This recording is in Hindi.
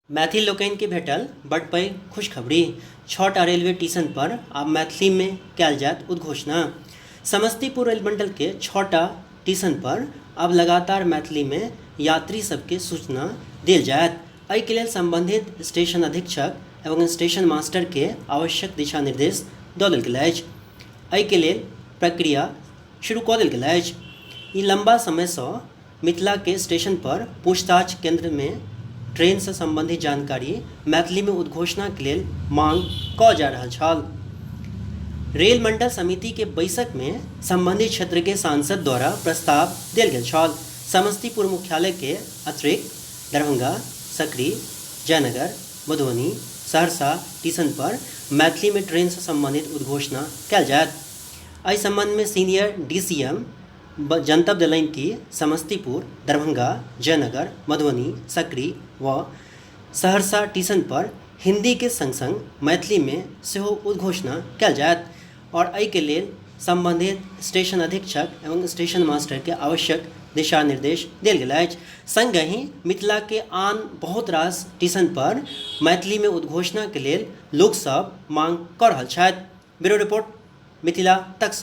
मैथिल लोकनि के भेटल बड़ पैघ खुशखबरी। 6टा रेलवे स्टेशन पर आब मैथिली में कयल जायत उद्घोषणा। समस्तीपुर रेल मंडल के 6टा स्टेशन पर अब लगातार मैथिली में यात्री सबके सूचना देल जायत। एहिके लेल संबंधित स्टेशन अधीक्षक एवं स्टेशन मास्टर के आवश्यक दिशा निर्देश दऽ देल गेल अछि। एहिके लेल प्रक्रिया शुरू कऽ देल गेल अछि। ई लंबा समय से मिथिला के स्टेशन पर पूछताछ केंद्र में ट्रेन से संबंधित जानकारी मैथिली में उद्घोषणा के लेल मांग कऽ जा रहल छल। रेल मंडल समिति के बैसक में संबंधित क्षेत्र के सांसद द्वारा प्रस्ताव देल गेल छल। समस्तीपुर मुख्यालय के अतिरिक्त दरभंगा, सकरी, जयनगर, मधुबनी, सहरसा स्टेशन पर मैथिली में ट्रेन से संबंधित उद्घोषणा कयल जायत। एहि संबंध में सीनियर DCM जनतब देलनि कि समस्तीपुर, दरभंगा, जयनगर, मधुबनी, सकरी व सहरसा स्टेशन पर हिंदी के संग संग मैथिली में सेहो उद्घोषणा कयल जायत और एहि के लेल संबंधित स्टेशन अधीक्षक एवं स्टेशन मास्टर के आवश्यक दिशा निर्देश देल गेल अछि। संगहि मिथिला के आन बहुत रास स्टेशन पर मैथिली में उद्घोषणा के लेल लोक सब मांग कऽ रहल छथि। ब्यूरो रिपोर्ट, मिथिला तक।